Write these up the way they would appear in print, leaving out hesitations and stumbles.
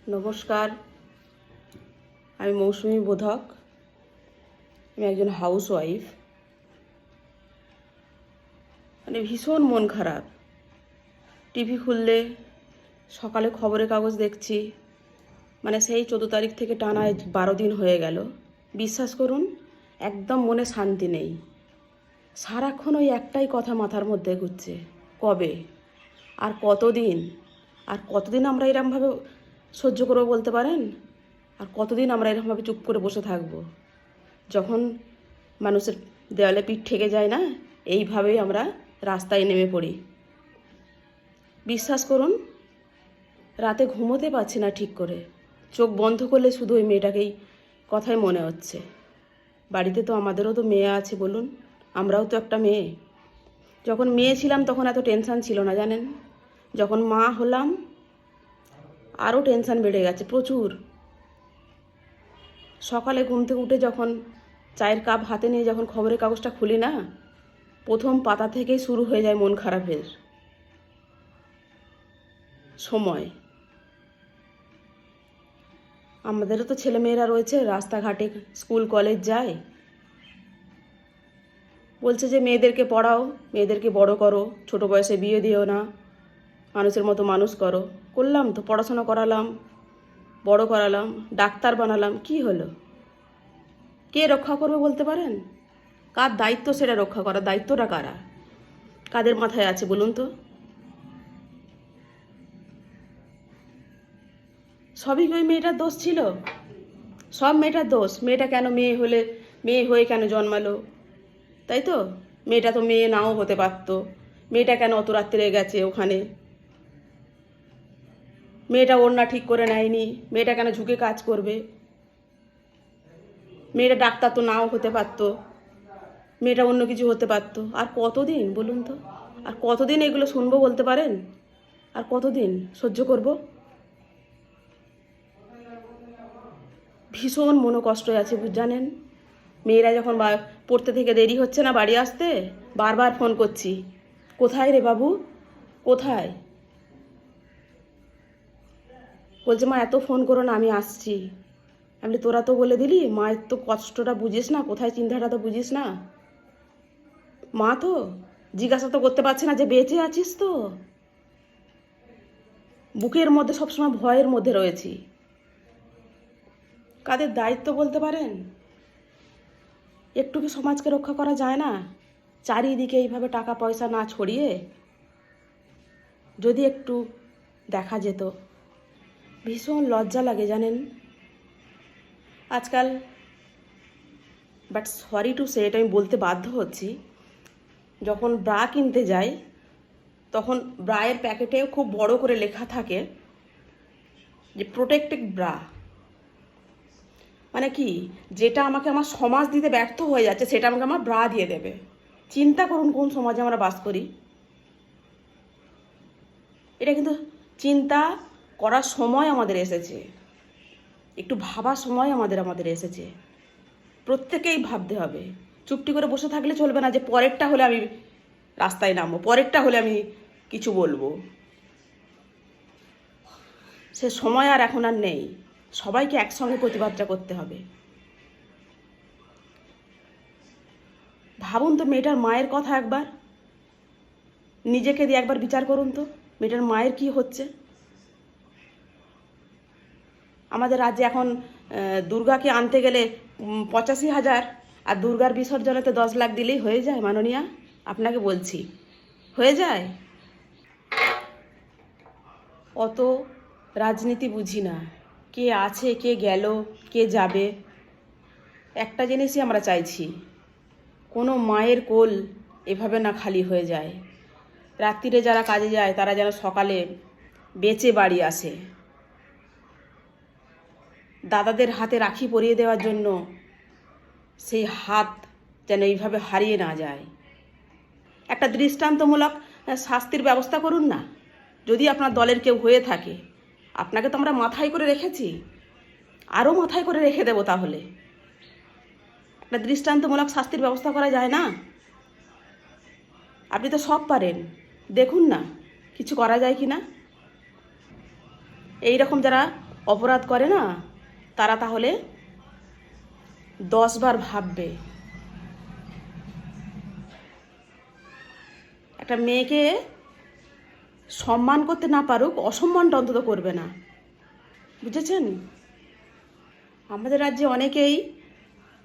নমস্কার, আমি মৌসুমী বোধক। আমি একজন হাউসওয়াইফ। ভীষণ মন খারাপ। টিভি খুললে সকালে খবরের কাগজ দেখছি, সেই 14 তারিখ থেকে টানা 12 দিন হয়ে গেল। বিশ্বাস করুন, একদম মনে শান্তি নেই। সারাক্ষণ ওই একটাই কথা মাথার মধ্যে ঘুরছে, কবে আর কতদিন, আর কতদিন আমরা এরকমভাবে সহ্য করবো বলতে পারেন? আর কতদিন আমরা এরকমভাবে চুপ করে বসে থাকবো? যখন মানুষের দেওয়ালে পিঠ ঠেকে যায় না, এইভাবেই আমরা রাস্তায় নেমে পড়ি। বিশ্বাস করুন, রাতে ঘুমোতে পারছি না ঠিক করে। চোখ বন্ধ করলে শুধু ওই মেয়েটাকেই কথাই মনে হচ্ছে। বাড়িতে তো আমাদেরও তো মেয়ে আছে, বলুন, আমরাও তো একটা মেয়ে। যখন মেয়ে ছিলাম তখন এত টেনশান ছিল না, জানেন। যখন মা হলাম আরও টেনশান বেড়ে গেছে প্রচুর। সকালে ঘুম থেকে উঠে যখন চায়ের কাপ হাতে নিয়ে যখন খবরের কাগজটা খুলি না, প্রথম পাতা থেকেই শুরু হয়ে যায় মন খারাপের সময়। আমাদেরও তো ছেলেমেয়েরা রয়েছে, রাস্তাঘাটে স্কুল কলেজ যায়। বলছে যে মেয়েদেরকে পড়াও, মেয়েদেরকে বড় করো, ছোট বয়সে বিয়ে দিও না, মানুষের মতো মানুষ করো। করলাম তো, পড়াশোনা করালাম, বড় করালাম, ডাক্তার বানালাম, কি হলো? কে রক্ষা করবে বলতে পারেন? কার দায়িত্ব সেটা রক্ষা করার? দায়িত্বটা কারা, কাদের মাথায় আছে বলুন তো? সবই ওই মেয়েটার দোষ ছিল? সব মেয়েটার দোষ? মেয়েটা কেন মেয়ে হয়ে কেন জন্মালো? তাই তো? মেয়েটা তো মেয়ে নাও হতে পারতো। মেয়েটা কেন অত রাত্রে গেছে ওখানে? মেয়েটা ওড়না ঠিক করে নেয়নি, মেয়েটা কেন ঝুঁকে কাজ করবে? মেয়েটা ডাক্তার তো নাও হতে পারতো, মেয়েটা অন্য কিছু হতে পারতো। আর কতদিন বলুন তো? আর কতদিন এগুলো শুনবো বলতে পারেন? আর কতদিন সহ্য করব? ভীষণ মনোকষ্ট আছে, জানেন। মেয়েরা যখন পড়তে থেকে দেরি হচ্ছে না বাড়ি আসতে, বারবার ফোন করছি, কোথায় রে বাবু, কোথায়? বলছে মা এত ফোন করো না, আমি আসছি। আমি তোরা তো বলে দিলি, মায়ের তো কষ্টটা বুঝিস না, কোথায় চিন্তাটা তো বুঝিস না। মা তো জিজ্ঞাসা তো করতে পারছে না যে বেঁচে আছিস তো। বুকের মধ্যে সবসময় ভয়ের মধ্যে রয়েছি। কাদের দায়িত্ব বলতে পারেন? একটু কি সমাজকে রক্ষা করা যায় না? চারিদিকে এইভাবে টাকা পয়সা না ছড়িয়ে যদি একটু দেখা যেত। ভীষণ লজ্জা লাগে, জানেন। আজকাল, বাট সরি টু সে, এটা আমি বলতে বাধ্য হচ্ছি, যখন ব্রা কিনতে যাই তখন ব্রায়ের প্যাকেটেও খুব বড় করে লেখা থাকে যে প্রোটেক্টেড ব্রা। কি, যেটা আমাকে আমার সমাজ দিতে ব্যর্থ হয়ে যাচ্ছে সেটা আমাকে আমার ব্রা দিয়ে দেবে। চিন্তা করুন কোন সমাজে আমরা বাস করি। এটা কিন্তু চিন্তা করার সময় আমাদের এসেছে, একটু ভাবার সময় আমাদের এসেছে। প্রত্যেকেই ভাবতে হবে। চুপটি করে বসে থাকলে চলবে না যে পরেরটা হলে আমি রাস্তায় নামবো, পরেরটা হলে আমি কিছু বলবো। সে সময় আর এখন আর নেই। সবাইকে একসঙ্গে প্রতিবাদটা করতে হবে। ভাবুন তো, মেয়েটার মায়ের কথা একবার নিজেকে দিয়ে একবার বিচার করুন তো, মেয়েটার মায়ের কি হচ্ছে। আমাদের রাজ্যে এখন দুর্গাকে আনতে গেলে 85,000, আর দুর্গার বিসর্জনেতে 10 লাখ দিলেই হয়ে যায় মাননীয়া। আপনাকে বলছি, হয়ে যায়। অত রাজনীতি বুঝি না, কে আছে কে গেল কে যাবে। একটা জিনিসই আমরা চাইছি, কোনো মায়ের কোল এভাবে না খালি হয়ে যায়। রাত্রিরে যারা কাজে যায় তারা যেন সকালে বেঁচে বাড়ি আসে। দাদাদের হাতে রাখি পরিয়ে দেওয়ার জন্য সেই হাত যেন এইভাবে হারিয়ে না যায়। একটা দৃষ্টান্তমূলক শাস্তির ব্যবস্থা করুন না, যদি আপনার দলের কেউ হয়ে থাকে। আপনাকে তো আমরা মাথায় করে রেখেছি, আরও মাথায় করে রেখে দেবো। তাহলে একটা দৃষ্টান্তমূলক শাস্তির ব্যবস্থা করা যায় না? আপনি তো সব পারেন, দেখুন না কিছু করা যায় কি না। এইরকম যারা অপরাধ করে না, তারা তাহলে 10 বার ভাববে। একটা মেয়েকে সম্মান করতে না পারুক, অসম্মানটা অন্তত করবে না, বুঝেছেন? আমাদের রাজ্যে অনেকেই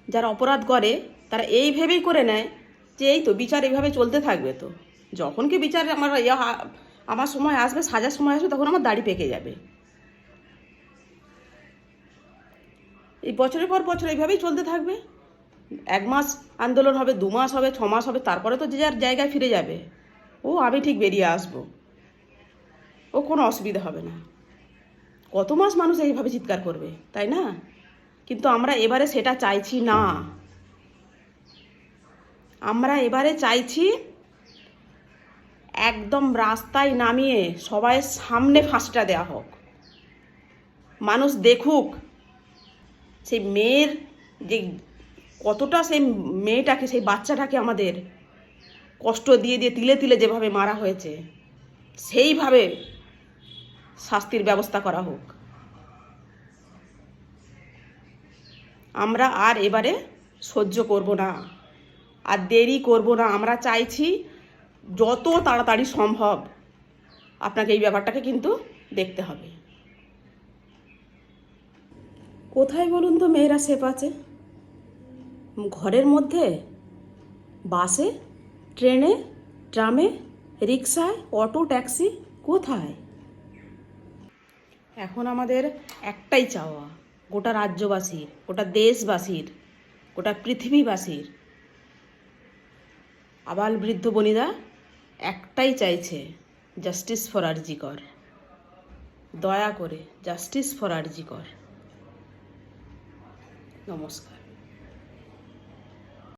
যারা অপরাধ করে তারা এই ভেবেই করে নেয় যে এই তো বিচার এইভাবে চলতে থাকবে, তো যখন কি বিচার আমার সময় আসবে, সাজার সময় আসবে, তখন আমার দাড়ি পেকে যাবে। এই বছরের পর বছর এইভাবেই চলতে থাকবে। 1 মাস আন্দোলন হবে, 2 মাস হবে, 6 মাস হবে, তারপরে তো যে যার জায়গায় ফিরে যাবে। আমি ঠিক বেরিয়ে আসবো, কোনো অসুবিধা হবে না। কত মাস মানুষ এইভাবে চিৎকার করবে, তাই না? কিন্তু আমরা এবারে সেটা চাইছি না। আমরা এবারে চাইছি একদম রাস্তায় নামিয়ে সবাই সামনে ফাঁসটা দেওয়া হোক, মানুষ দেখুক সেই মেয়ের যে কতটা, সেই মেয়েটাকে, সেই বাচ্চাটাকে আমাদের কষ্ট দিয়ে দিয়ে তিলে তিলে যেভাবে মারা হয়েছে, সেইভাবে শাস্তির ব্যবস্থা করা হোক। আমরা আর এবারে সহ্য করব না, আর দেরি করব না। আমরা চাইছি যত তাড়াতাড়ি সম্ভব আপনাকে এই ব্যাপারটাকে কিন্তু দেখতে হবে। কোথায় বলুন তো মেয়েরা সেফ আছে? ঘরের মধ্যে, বাসে, ট্রেনে, ট্রামে, রিক্সায়, অটো, ট্যাক্সি, কোথায়? এখন আমাদের একটাই চাওয়া, গোটা রাজ্যবাসীর, গোটা দেশবাসীর, গোটা পৃথিবীবাসীর, আবাল বৃদ্ধ বনিতা একটাই চাইছে, জাস্টিস ফর আরজি কর। দয়া করে জাস্টিস ফর আরজি কর। নমস্কার।